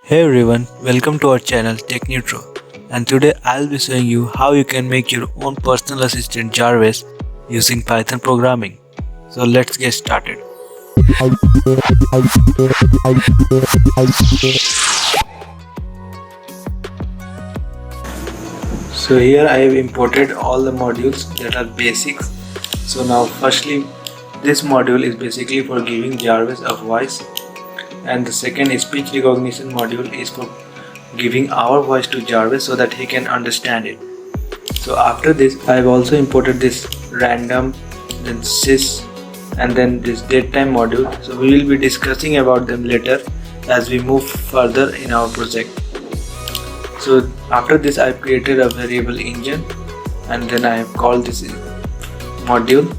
Hey everyone, welcome to our channel Tech Neutro, and today I'll be showing you how you can make your own personal assistant Jarvis using Python programming. So let's get started. So here I have imported all the modules that are basics. So now firstly, this module is basically for giving Jarvis a voice, and the second speech recognition module is for giving our voice to Jarvis so that he can understand it. So after this I have also imported this random, then sys, and then this datetime module. So we will be discussing about them later as we move further in our project. So after this I created a variable engine, and then I have called this module.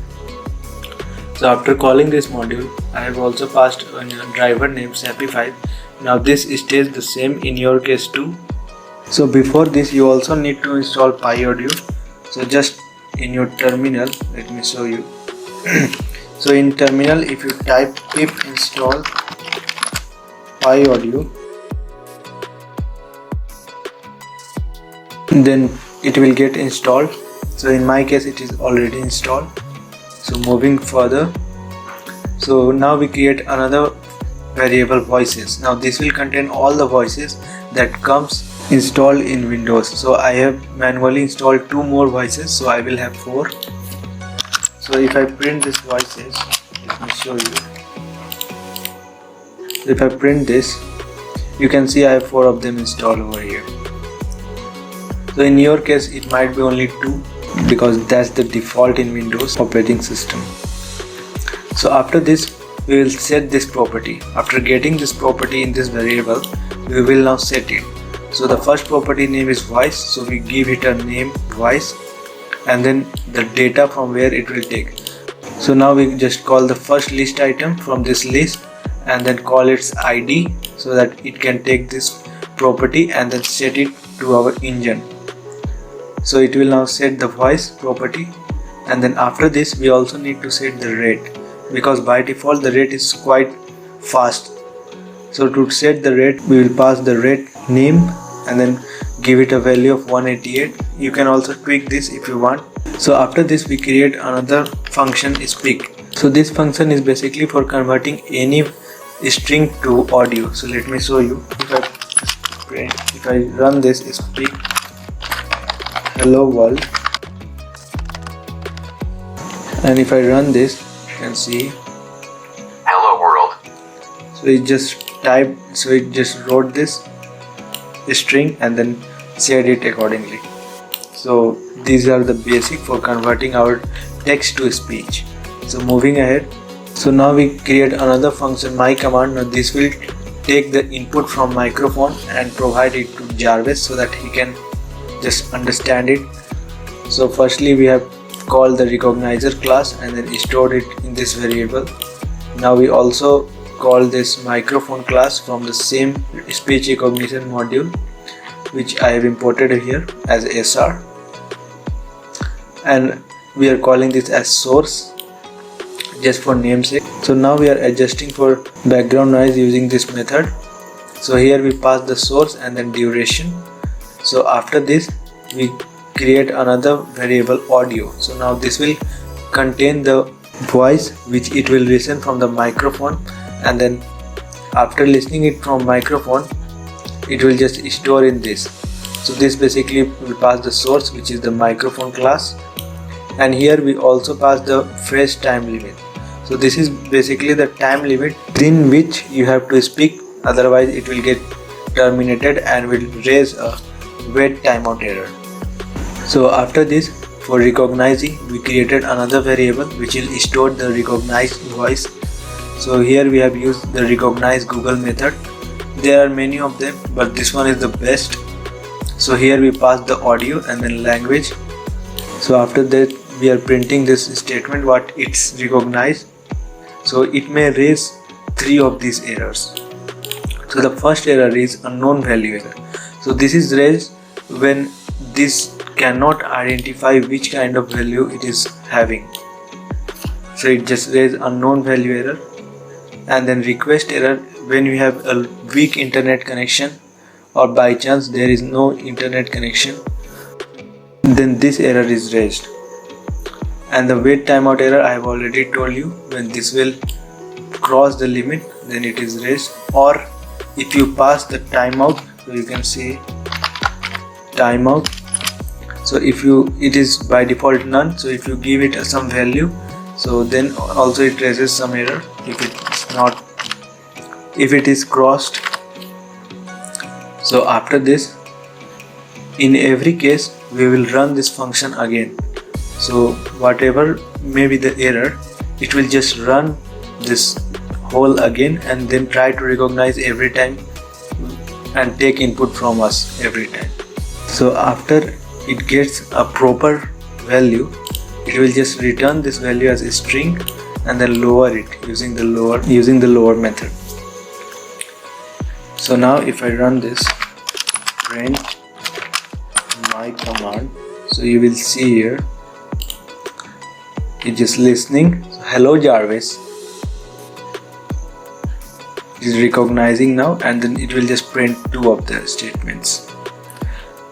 So after calling this module, I have also passed a driver named Sapify. Now this stays the same in your case too. So before this you also need to install PyAudio. So just in your terminal, let me show you. So in terminal, if you type pip install PyAudio, then it will get installed. So in my case it is already installed. So moving further, so now we create another variable voices. Now this will contain all the voices that comes installed in Windows. So I have manually installed 2 more voices, so I will have 4. So if I print this voices, let me show you. So if I print this, you can see I have 4 of them installed over here. So in your case it might be only 2, because that's the default in Windows operating system. So after this we will set this property. After getting this property in this variable, we will now set it. So the first property name is voice, so we give it a name voice, and then the data from where it will take. So now we just call the first list item from this list and then call its ID, so that it can take this property and then set it to our engine. So it will now set the voice property, and then after this we also need to set the rate, because by default the rate is quite fast. So to set the rate, we will pass the rate name and then give it a value of 188. You can also tweak this if you want. So after this we create another function speak. So this function is basically for converting any string to audio. So let me show you. If I run this speak hello world, and if I run this, you can see hello world. So it just typed, so it just wrote this string and then shared it accordingly. So these are the basic for converting our text to speech. So moving ahead, so now we create another function my command. Now this will take the input from microphone and provide it to Jarvis so that he can just understand it. So firstly we have called the recognizer class and then stored it in this variable. Now we also call this microphone class from the same speech recognition module, which I have imported here as SR, and we are calling this as source just for namesake. So now we are adjusting for background noise using this method. So here we pass the source and then duration. So after this we create another variable audio. So now this will contain the voice which it will listen from the microphone, and then after listening it from microphone it will just store in this. So this basically will pass the source, which is the microphone class, and here we also pass the phrase time limit. So this is basically the time limit within which you have to speak, otherwise it will get terminated and will raise a wait timeout error. So after this, for recognizing, we created another variable which will store the recognized voice. So here we have used the recognize Google method. There are many of them, but this one is the best. So here we pass the audio and then language. So after that we are printing this statement what it's recognized. So it may raise 3 of these errors. So the first error is unknown value error. So this is raised when this cannot identify which kind of value it is having. So it just raises unknown value error. And then request error, when you have a weak internet connection or by chance there is no internet connection, then this error is raised. And the wait timeout error, I have already told you, when this will cross the limit then it is raised. Or if you pass the timeout, so you can say timeout. So if it is by default none, so if you give it some value, so then also it raises some error if it is crossed. So after this, in every case we will run this function again. So whatever may be the error, it will just run this whole again and then try to recognize every time and take input from us every time. So after it gets a proper value, it will just return this value as a string and then lower it using the lower method. So now if I run this print my command, so you will see here it's just listening. So, hello Jarvis, it is recognizing now, and then it will just print two of the statements.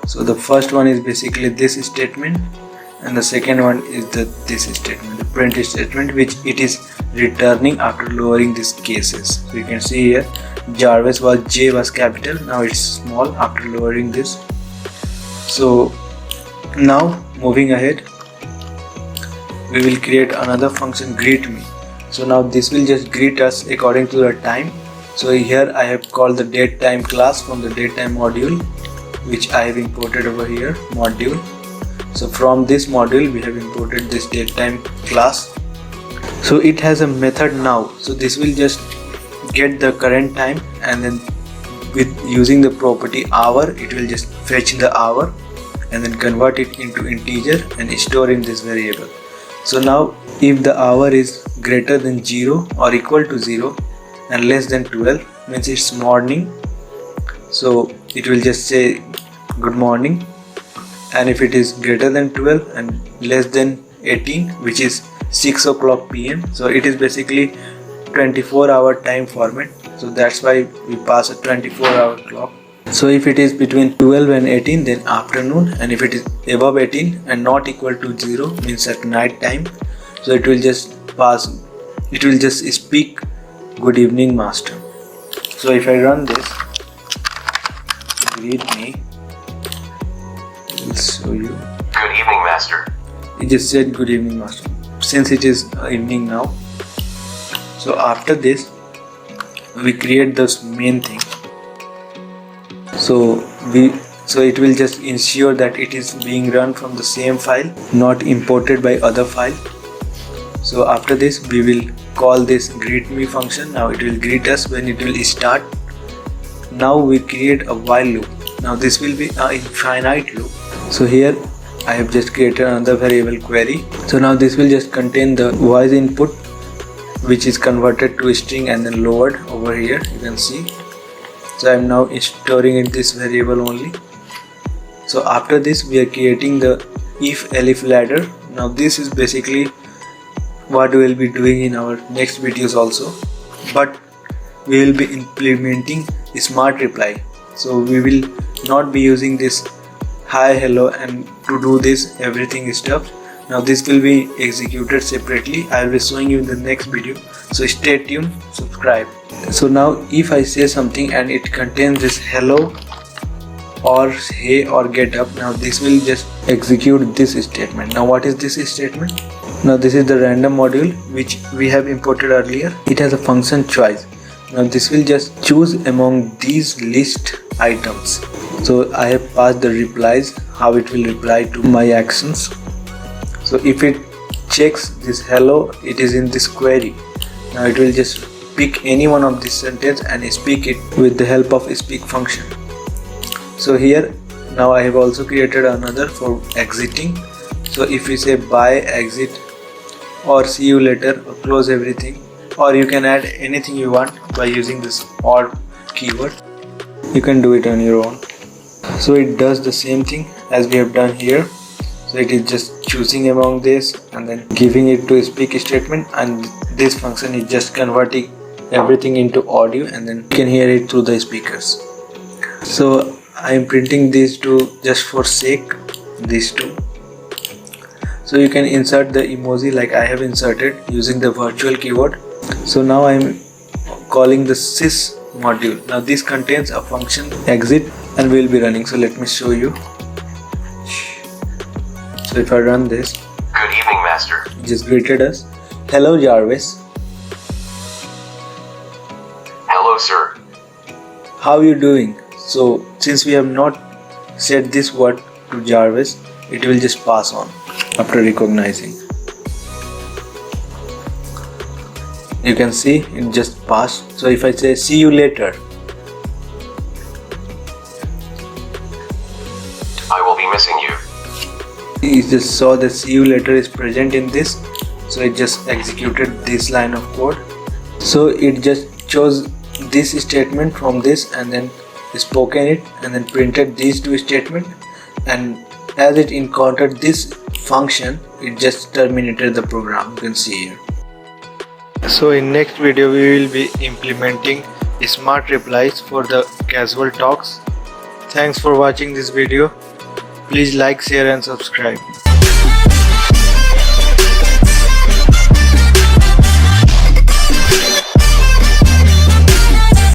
So the first one is basically this statement and the second one is this statement, the print statement, which it is returning after lowering these cases. So you can see here Jarvis J was capital, now it's small after lowering this. So now moving ahead, we will create another function, greet me. So now this will just greet us according to the time. So here I have called the datetime class from the datetime module, which I have imported over here, module. So from this module we have imported this datetime class. So it has a method now, so this will just get the current time and then with using the property hour, it will just fetch the hour and then convert it into integer and store in this variable. So now if the hour is greater than 0 or equal to 0 and less than 12, means it's morning, so it will just say good morning. And if it is greater than 12 and less than 18, which is 6 o'clock PM, so it is basically 24-hour time format, so that's why we pass a 24-hour clock. So if it is between 12 and 18, then afternoon, and if it is above 18 and not equal to 0, means at night time, so it will just speak good evening master. So if I run this, greet me, I will show you. Good evening, Master. It just said good evening master, since it is evening now. So after this, we create this main thing. So it will just ensure that it is being run from the same file, not imported by other file. So after this, we will call this greet me function. Now it will greet us when it will start. Now we create a while loop. Now this will be an infinite loop. So here I have just created another variable query. So now this will just contain the voice input, which is converted to a string and then lowered over here, you can see. So I am now storing in this variable only. So after this, we are creating the if elif ladder. Now this is basically what we will be doing in our next videos also, but we will be implementing a smart reply. So we will not be using this hi hello and to do this everything stuff. Now this will be executed separately. I will be showing you in the next video, so stay tuned, subscribe. So now if I say something and it contains this hello or hey or get up, now this will just execute this statement. Now what is this statement? Now this is the random module which we have imported earlier. It has a function choice. Now this will just choose among these list items. So I have passed the replies, how it will reply to my actions. So if it checks this hello, it is in this query. Now it will just pick any one of this sentence and speak it with the help of a speak function. So here now I have also created another for exiting. So if we say bye, exit, or see you later, or close everything, or you can add anything you want by using this or keyword. You can do it on your own. So it does the same thing as we have done here. So it is just choosing among this and then giving it to a speak statement, and this function is just converting everything into audio, and then you can hear it through the speakers. So I am printing these two just for sake, these two. So you can insert the emoji like I have inserted using the virtual keyboard. So now I am calling the sys module. Now this contains a function exit and we will be running. So let me show you. So if I run this, Good evening, Master. it just greeted us. Hello Jarvis, Hello, sir. how are you doing? So since we have not said this word to Jarvis, it will just pass on after recognizing. You can see it just passed. So if I say see you later, I will be missing you. you just saw that see you later is present in this. So it just executed this line of code. So it just chose this statement from this and then spoken it and then printed these two statements, and as it encountered this function, it just terminated the program. You can see here. So in next video we will be implementing smart replies for the casual talks. Thanks for watching this video. Please like, share and subscribe.